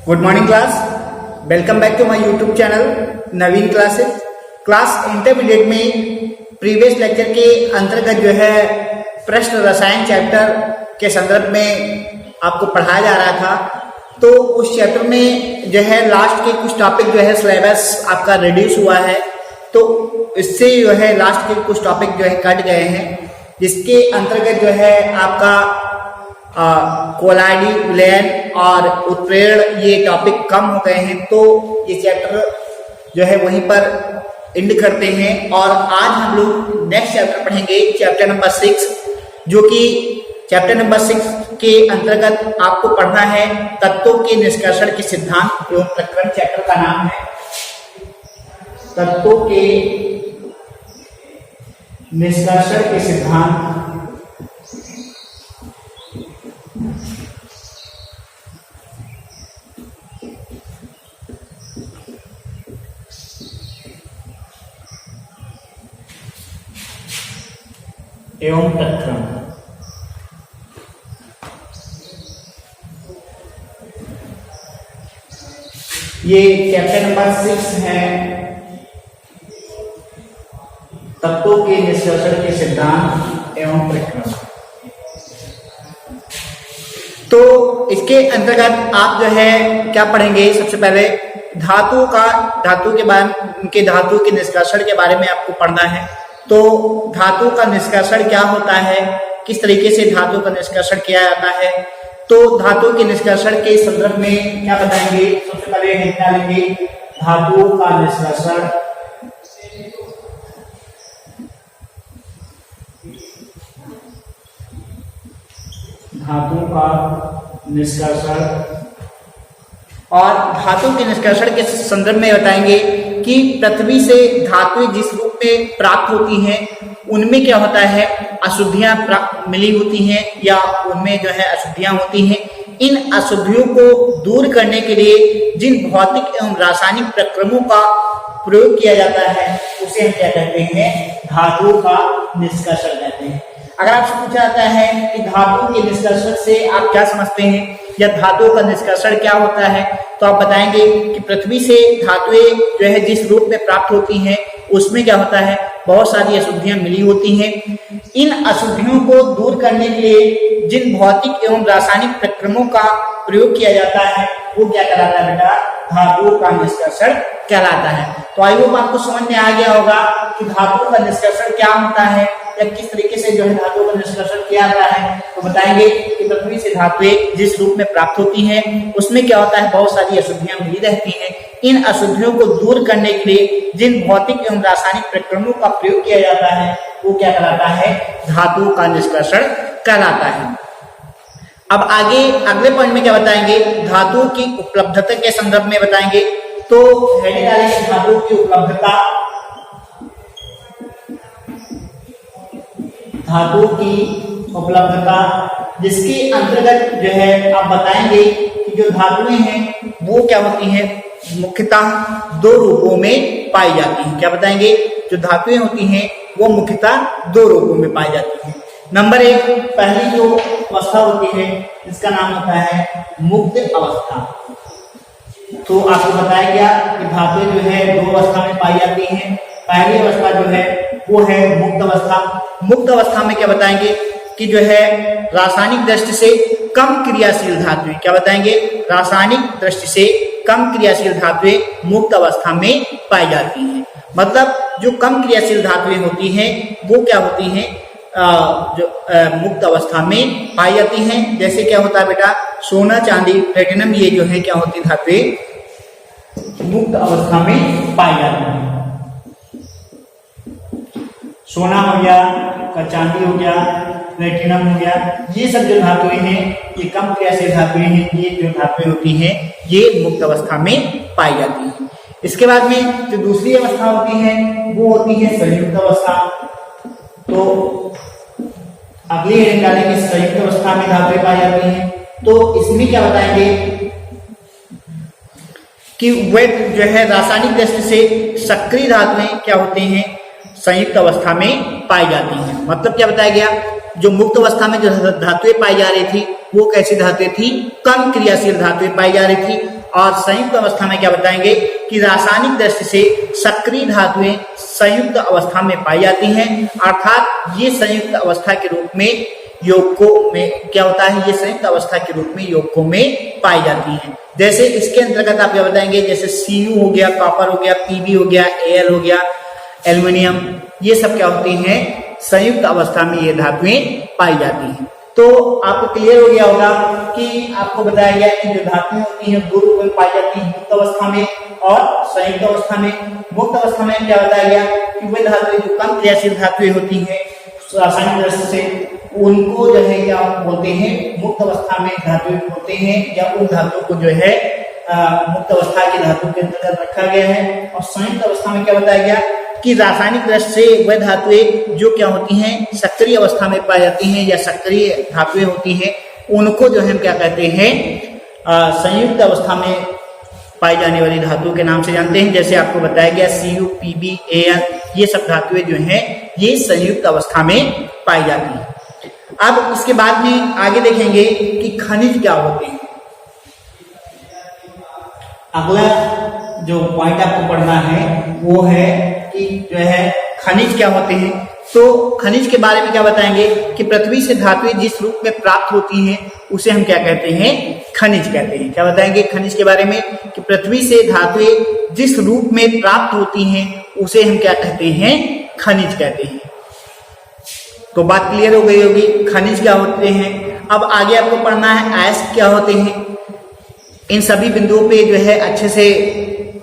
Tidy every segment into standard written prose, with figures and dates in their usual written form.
Good morning class, welcome back to my YouTube channel Naveen classes. Class intermediate में previous lecture के अंतर्गत जो है प्रश्न रसायन चैप्टर के संदर्भ में आपको पढ़ाया जा रहा था। तो उस चैप्टर में जो है लास्ट के कुछ टॉपिक जो है सिलेबस आपका रिड्यूस हुआ है, तो इससे जो है लास्ट के कुछ टॉपिक जो है कट गए हैं, जिसके अंतर्गत जो है आपका कोलाइडी विलयन और उत्प्रेरण ये टॉपिक कम हो गए हैं। तो ये चैप्टर जो है वहीं पर एंड करते हैं और आज हम लोग नेक्स्ट चैप्टर पढ़ेंगे, चैप्टर नंबर 6, जो कि चैप्टर नंबर 6 के अंतर्गत आपको पढ़ना है तत्वों के निष्कर्षण के सिद्धांत एवं प्रकरण। चैप्टर का नाम है तत्वों के निष्कर्षण के सिद्धांत एवं प्रकरण। ये चैप्टर नंबर 6 है, तत्वों के निष्कर्षण के सिद्धांत एवं प्रकरण। तो इसके अंतर्गत आप जो है क्या पढ़ेंगे, सबसे पहले धातु के निष्कर्षण के बारे में आपको पढ़ना है। तो धातु का निष्कर्षण क्या होता है, किस तरीके से धातु का निष्कर्षण किया जाता है, तो धातु के निष्कर्षण के संदर्भ में क्या बताएंगे। सबसे पहले निकालेंगे धातु का निष्कर्षण। धातु का निष्कर्षण और धातु के निष्कर्षण के संदर्भ में बताएंगे कि पृथ्वी से धातुएं जिस रूप में प्राप्त होती हैं उनमें क्या होता है, अशुद्धियां मिली होती हैं या उनमें जो है अशुद्धियां होती हैं। इन अशुद्धियों को दूर करने के लिए जिन भौतिक एवं रासायनिक प्रक्रमों का प्रयोग किया जाता है उसे हम क्या कहते हैं, धातु का निष्कर्षण कहते हैं। अगर आपसे पूछा जाता है कि धातु के निष्कर्षण से आप क्या समझते हैं या धातु का निष्कर्षण क्या होता है, तो आप बताएंगे कि पृथ्वी से धातुएं जो है जिस रूप में प्राप्त होती हैं उसमें क्या होता है, बहुत सारी अशुद्धियां मिली होती हैं। इन अशुद्धियों को दूर करने के लिए जिन भौतिक एवं रासायनिक प्रक्रमों का प्रयोग किया जाता है वो क्या कहलाता है बेटा, धातु का निष्कर्षण कहलाता है। तो आई होप आपको समझ में आ गया होगा कि धातु का निष्कर्षण क्या होता है या किस तरीके से जो है धातु का निष्कर्षण किया जाता है। तो बताएंगे कि पृथ्वी से धातुएं जिस रूप में प्राप्त होती हैं उसमें क्या होता है, बहुत सारी अशुद्धियां मिली रहती हैं। इन अशुद्धियों को दूर करने के लिए जिन भौतिक एवं रासायनिक प्रक्रमों का प्रयोग किया जाता है वो क्या कहलाता है, धातु का निष्कर्षण कहलाता है। अब आगे अगले पॉइंट में क्या बताएंगे, धातु की उपलब्धता के संदर्भ में बताएंगे। तो हेडिंग डालेंगे धातु की उपलब्धता। धातु की उपलब्धता जिसके अंतर्गत जो है आप बताएंगे कि जो धातुएं हैं वो क्या होती हैं, मुख्यतः दो रूपों में पाई जाती हैं। क्या बताएंगे, जो धातुएं होती हैं वो मुख्यतः दो रूपों में पाई जाती हैं। नंबर 1, पहली जो अवस्था होती है इसका नाम होता है मुक्त अवस्था। तो आपको बताया गया कि धातुएं जो है दो अवस्था में पाई जाती हैं। पहली अवस्था जो है वो है मुक्त अवस्था। मुक्त अवस्था में क्या बताएंगे कि जो है रासायनिक दृष्टि से कम क्रियाशील धातुएं, क्या बताएंगे, रासायनिक दृष्टि से कम क्रियाशील धातुएं मुक्त अवस्था में पाई जाती हैं। मतलब जो कम क्रियाशील धातुएं होती हैं वो क्या होती हैं, जो मुक्त अवस्था में पाई जाती हैं। जैसे क्या होता है बेटा, सोना, चांदी, प्लेटिनम, ये जो है क्या होती धातुएं मुक्त अवस्था में पाई जाती हैं। सोना हो गया, चांदी हो गया, प्लेटिनम हो गया, ये सब जो धातुएं हैं ये कम क्रियाशील धातुएं हैं। ये जो धातुएं होती हैं ये मुक्त अवस्था में पाई जाती हैं। इसके बाद में जो दूसरी अवस्था होती है वो होती है संयुक्त अवस्था। तो अगली हेडिंग डालेंगे संयुक्त अवस्था में धातुएं पाई जाती हैं। तो इसमें क्या बताएंगे कि वे जो है रासायनिक दृष्टि से सक्रिय धातुएं क्या होती हैं, संयुक्त अवस्था में पाई जाती हैं। मतलब क्या बताया गया, जो मुक्त अवस्था में जो धातुएं पाई जा रही थी वो कैसी धातुएं थी, कम क्रियाशील धातुएं पाई जा रही थी, और संयुक्त अवस्था में क्या बताएंगे कि रासायनिक दृष्टि से सक्रिय धातुएं संयुक्त अवस्था में पाई जाती हैं, अर्थात ये संयुक्त अवस्था के रूप में यौगिकों में क्या होता है, ये संयुक्त अवस्था के रूप में यौगिकों में पाई जाती हैं। जैसे इसके अंतर्गत आप क्या बताएंगे, जैसे Cu हो गया, कॉपर हो गया, Pb हो गया, Al हो गया, एल्युमिनियम, ये सब क्या होती हैं, संयुक्त अवस्था में ये धातुएं पाई जाती हैं। तो आपको क्लियर हो गया होगा कि आपको बताया गया कि जो धातुएं होती हैं दो रूप में पाई जाती हैं, मुक्त अवस्था में और संयुक्त अवस्था में। मुक्त अवस्था में क्या बताया गया कि वे धातुएं जो कम क्रियाशील धातुएं होती हैं रासायनिक दृष्टि से, उनको जो है क्या बोलते हैं, मुक्त अवस्था में धातुएं बोलते हैं, या उन धातुओं को जो है मुक्त अवस्था की धातु के अंतर्गत रखा गया है। और संयुक्त अवस्था में क्या बताया गया कि रासायनिक दृष्टि से वह धातुएं जो क्या होती हैं सक्रिय अवस्था में पाई जाती हैं या सक्रिय धातुएं होती हैं, उनको जो हम क्या कहते हैं, संयुक्त अवस्था में पाई जाने वाली धातुओं के नाम से जानते हैं। जैसे आपको बताया गया Cu, Pb, Al, ये सब धातुएं जो हैं ये संयुक्त अवस्था में पाई जाती हैं। अब इसके बाद में आगे देखेंगे कि खनिज क्या होते हैं। अगला जो पॉइंट आपको पढ़ना है वो है कि जो है खनिज क्या होते हैं। तो खनिज के बारे में क्या बताएंगे कि पृथ्वी से धातुएं जिस रूप में प्राप्त होती हैं उसे हम क्या कहते हैं, खनिज कहते हैं। क्या बताएंगे खनिज के बारे में कि पृथ्वी से धातुएं जिस रूप में प्राप्त होती हैं उसे हम क्या कहते हैं, खनिज कहते हैं। तो बात क्लियर हो गई होगी, खनिज क्या होते हैं। अब आगे आपको पढ़ना है अयस्क क्या होते हैं। इन सभी बिंदुओं पे जो है अच्छे से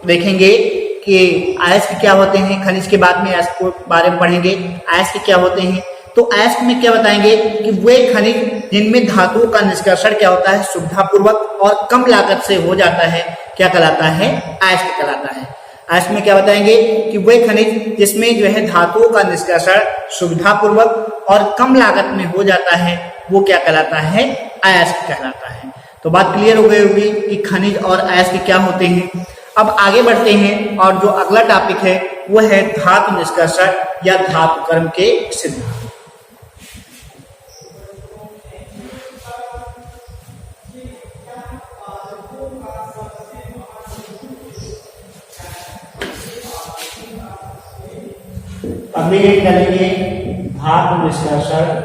देखेंगे कि अयस्क क्या होते हैं। खनिज के बाद में अयस्क के बारे में पढ़ेंगे, अयस्क क्या होते हैं। तो अयस्क में क्या बताएंगे कि वे खनिज जिनमें धातुओं का निष्कर्षण क्या होता है, सुविधापूर्वक और कम लागत से हो जाता है, क्या कहलाता है, अयस्क कहलाता है। अयस्क में क्या बताएंगे कि वे खनिज जिसमें जो है धातुओं का निष्कर्षण सुविधापूर्वक और कम लागत में हो जाता है, वो क्या कहलाता है, अयस्क कहलाता है। तो बात क्लियर हो गई होगी कि खनिज और अयस्क क्या होते हैं। अब आगे बढ़ते हैं और जो अगला टॉपिक है वो है धातु निष्कर्षण या धातु कर्म के सिद्धांत। अभी करेंगे धातु निष्कर्षण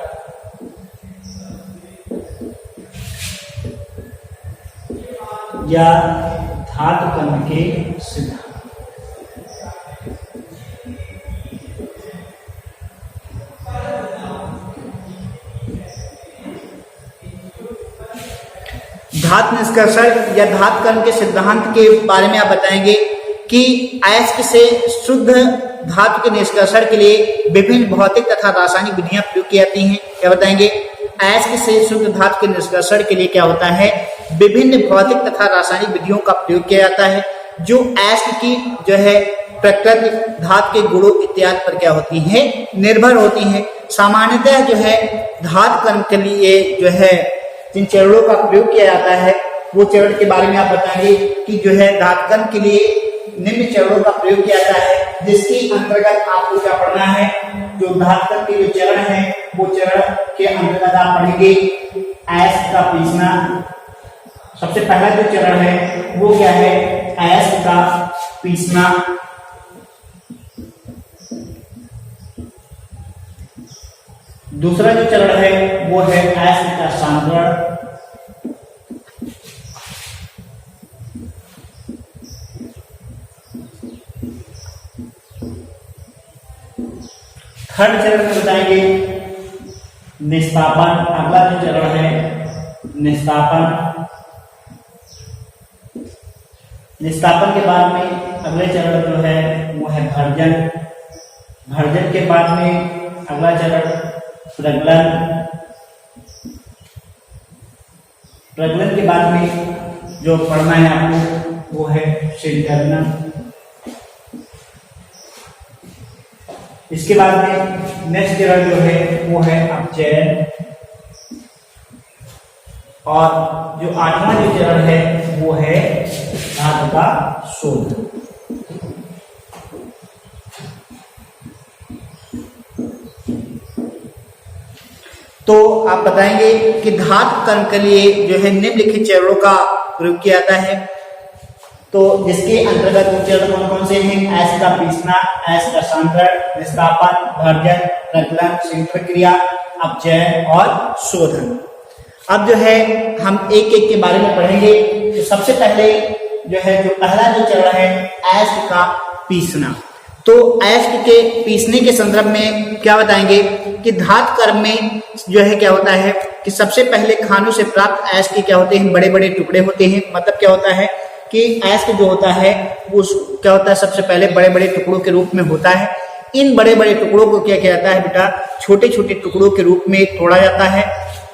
या धातु कर्म के सिद्धांत। धातु निष्कर्षण या धातु कर्म के सिद्धांत के बारे में आप बताएंगे कि अयस्क से शुद्ध धातु के निष्कर्षण के लिए विभिन्न भौतिक तथा रासायनिक विधियां प्रयोग की जाती हैं। क्या बताएंगे, अयस्क से शुद्ध धातु के निष्कर्षण के लिए क्या होता है, विभिन्न भौतिक तथा रासायनिक विधियों का प्रयोग किया जाता है, जो अयस्क की जो है प्रकृति, धातु के गुणों इत्यादि पर क्या होती है, निर्भर होती हैं। सामान्यतः जो है धातु कर्म के लिए जो है जिन चरणों का प्रयोग किया जाता है वो चरण के बारे में आप बताएंगे कि जो है धातु कर्म के लिए निम्न चरणों का प्रयोग किया जाता है, जिसके अंतर्गत आपको क्या पढ़ना है, जो धातु कर्म के जो चरण है वो चरण के अंतर्गत आप पढ़ेंगे अयस्क का पीसना। सबसे पहला जो चरण है वो क्या है, अयस्क का पीसना। दूसरा जो चरण है वो है अयस्क का सांद्रण। थर्ड चरण में बताएंगे निस्तापन। अगला जो चरण है निस्तापन। निस्तापन के बाद में अगले चरण जो है वो है भर्जन। भर्जन के बाद में अगला चरण प्रगलन। प्रगलन के बाद में जो पढ़ना है आपको वो है शीतलन। इसके बाद में नेक्स्ट चरण जो है वो है अपचयन। और जो आठवां जो चरण है वो है धातु का शोधन। तो आप बताएंगे कि धातु कर्म के लिए जो है निम्नलिखित चरणों का प्रयोग किया जाता है। तो जिसके अंतर्गत उपचरण कौन कौन से हैं? एस का पीसना, एस का सांद्रण, निष्कापन, भर्जन, प्रज्वलन, संयुक्त क्रिया, अपचयन और शोधन। अब जो है हम एक एक के बारे में पढ़ेंगे। तो सबसे पहले जो है जो पहला जो चरण है एस्ट का पीसना। तो एस्ट के पीसने के संदर्भ में क्या बताएंगे कि धातु कर्म में जो है क्या होता है कि सबसे पहले खानों से प्राप्त एस्ट के क्या होते हैं? बड़े बड़े टुकड़े होते हैं। मतलब क्या होता है कि एस्ट जो होता है वो क्या होता है? सबसे पहले बड़े बड़े टुकड़ों के रूप में होता है। इन बड़े बड़े टुकड़ों को क्या किया जाता है बेटा? छोटे छोटे टुकड़ों के रूप में तोड़ा जाता है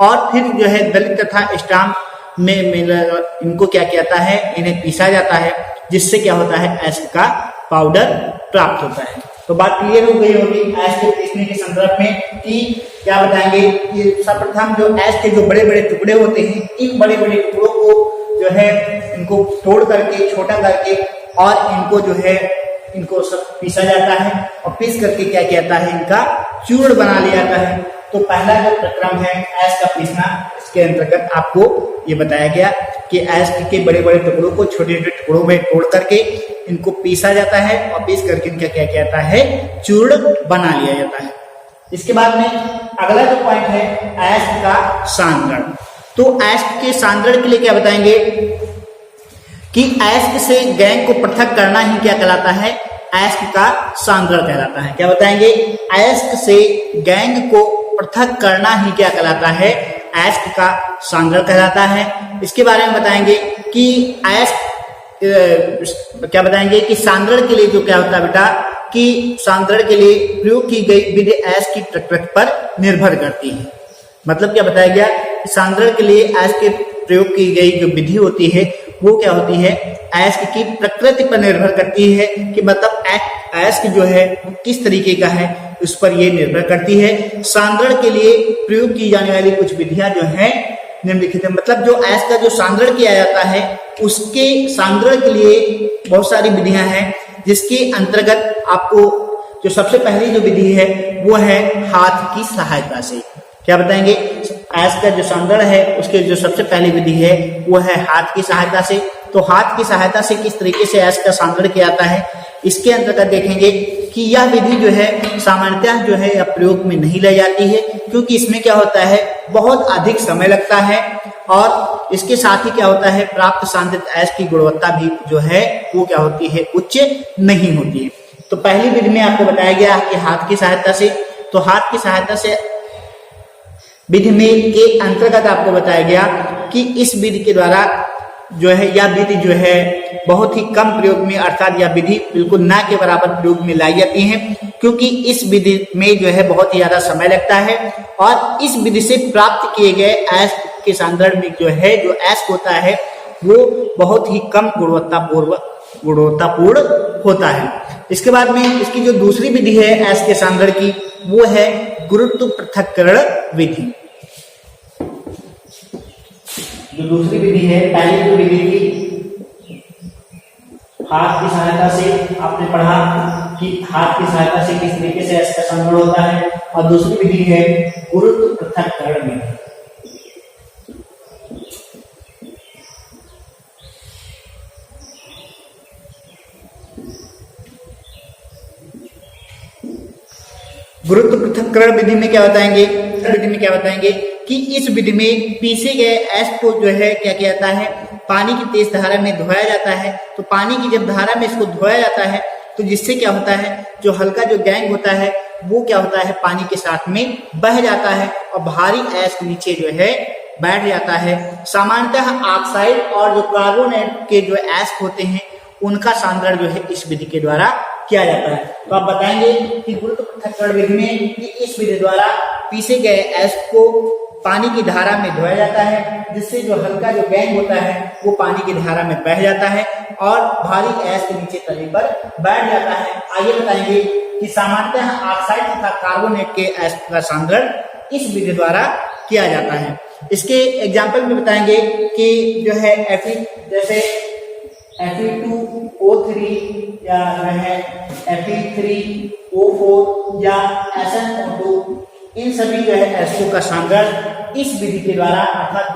और फिर जो है दलित तथा स्टाम्प में इनको क्या किया जाता है? इन्हें पीसा जाता है, जिससे क्या होता है? एस्ट का पाउडर प्राप्त होता है। तो बात क्लियर हो गई होगी एस्ट के पीसने के संदर्भ में कि क्या बताएंगे कि सर्वप्रथम जो एस्ट के जो बड़े बड़े टुकड़े होते हैं, इन बड़े बड़े टुकड़ों को जो है इनको तोड़ करके, छोटा करके और इनको जो है इनको सब पीसा जाता है और पीस करके क्या किया जाता है? इनका चूर्ण बना लिया जाता है। तो पहला जो प्रक्रम है एस्ट का पीसना, इसके अंतर्गत आपको ये बताया गया कि एस्ट के बड़े बड़े टुकड़ों को छोटे छोटे टुकड़ों में तोड़ करके इनको पीसा जाता है और पीस करके इनका क्या किया जाता है? चूर्ण बना लिया जाता है। इसके बाद में अगला जो पॉइंट है एस्ट का सांद्रण। तो एस्ट के सांद्रण के लिए क्या बताएंगे कि एस्ट से गैंग को पृथक करना ही क्या कहलाता है? एस्ट का सांद्रण कहलाता है। क्या बताएंगे? एस्ट से गैंग को पृथक करना ही क्या कहलाता है? एस्ट का सांद्रण कहलाता है। इसके बारे में बताएंगे कि एस्ट क्या बताएंगे कि सांद्रण के लिए जो क्या होता है बेटा कि सांद्रण के लिए प्रयोग की गई विधि एस्ट की प्रकृति पर निर्भर करती है। मतलब क्या बताया गया? सांद्रण के लिए एस्ट के प्रयोग की गई जो विधि होती है वो क्या होती है? एस्ट की प्रकृति पर निर्भर करती है कि मतलब एस्ट जो है किस तरीके का है, उस पर ये निर्भर करती है। सांद्रण के लिए प्रयोग की जाने वाली कुछ विधियां जो है निम्नलिखित है। मतलब जो एस्ट का जो सांद्रण किया जाता है उसके सांद्रण के लिए बहुत सारी विधियां हैं, जिसके अंतर्गत आपको जो सबसे पहली जो विधि है वो है हाथ की सहायता से। क्या बताएंगे? एस्ट का जो सांद्रण है उसके जो सबसे पहली विधि है वो है हाथ की सहायता से। तो हाथ की सहायता से किस तरीके से एस्ट का सांद्रण किया जाता है, इसके अंतर्गत देखेंगे कि यह विधि जो है सामान्यतः जो है प्रयोग में नहीं लाई जाती है, क्योंकि इसमें क्या होता है? बहुत अधिक समय लगता है और इसके साथ ही क्या होता है? प्राप्त सांद्रित एस्ट की गुणवत्ता भी जो है वो क्या होती है? उच्च नहीं होती है। तो पहली विधि में आपको बताया गया कि हाथ की सहायता से। तो हाथ की सहायता से विधि में के अंतर्गत आपको बताया गया कि इस विधि के द्वारा जो है यह विधि जो है बहुत ही कम प्रयोग में, अर्थात यह विधि बिल्कुल ना के बराबर प्रयोग में लाई जाती है, क्योंकि इस विधि में जो है बहुत ही ज्यादा समय लगता है और इस विधि से प्राप्त किए गए एस्ट के सांद्रण में जो है जो एस्ट होता है वो बहुत ही कम गुणवत्तापूर्ण होता है। इसके बाद में इसकी जो दूसरी विधि है एस्ट के सांद्रण की वो है गुरुत्व पृथक्करण विधि। जो दूसरी विधि है, पहली जो विधि थी हाथ की सहायता से, आपने पढ़ा कि हाथ की सहायता से किस तरीके से एस्ट का सांद्रण होता है, और दूसरी विधि है गुरुत्व पृथक्करण विधि। गुरुत्व पृथक्करण विधि में क्या बताएंगे? विधि में क्या बताएंगे कि इस विधि में पीसे गए एस्ट को जो है क्या किया जाता है? पानी की तेज धारा में धोया जाता है। तो पानी की जब धारा में इसको धोया जाता है तो जिससे क्या होता है? जो हल्का जो गैंग होता है वो क्या होता है? पानी के साथ में बह जाता है और भारी एस्ट नीचे जो है बैठ जाता है। सामान्यतः ऑक्साइड और जो कार्बोनेट के जो एस्ट होते हैं उनका सांद्रण जो है इस विधि के द्वारा किया जाता है। तो आप बताएंगे कि गुरुत्व पृथक्करण विधि में कि इस विधि द्वारा पीसे गए एस्ट को पानी की धारा में धोया जाता है, जिससे जो हल्का जो गैंग होता है वो पानी की धारा में बह जाता है और भारी एस्ट नीचे तली पर बैठ जाता है। आगे बताएंगे कि सामान्यतः ऑक्साइड तथा कार्बोनेट के एस्ट का सांद्रण इस विधि द्वारा किया जाता है। इसके एग्जाम्पल में बताएंगे कि जो है जैसे Fe2O3 या जो है Fe3O4 या SnO2, इन सभी जो है एस्टो का सांद्रण इस विधि के द्वारा अर्थात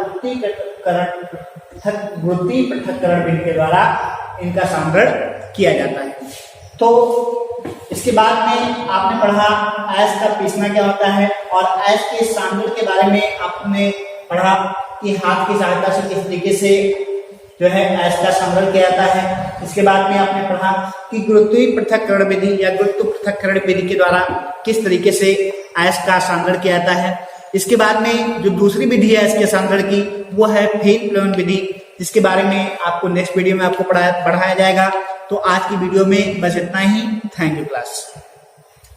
गुरुत्वीय पृथक्करण विधि के द्वारा इनका सांद्रण किया जाता है। तो इसके बाद में आपने पढ़ा अयस्क का पीसना क्या होता है और अयस्क के सांद्रण के बारे में आपने पढ़ा कि हाथ की सहायता से किस तरीके से जो है अयस्क का सांद्रण किया जाता है। इसके बाद में आपने पढ़ा कि गुरुत्वीय पृथक्करण विधि या गुरुत्व पृथक्करण विधि के द्वारा किस तरीके से अयस्क का सांद्रण किया जाता है। इसके बाद में जो दूसरी विधि है अयस्क के सांद्रण की वो है फेन प्लवन विधि, जिसके बारे में आपको नेक्स्ट वीडियो में आपको पढ़ाया जाएगा। तो आज की वीडियो में बस इतना ही। Thank you class.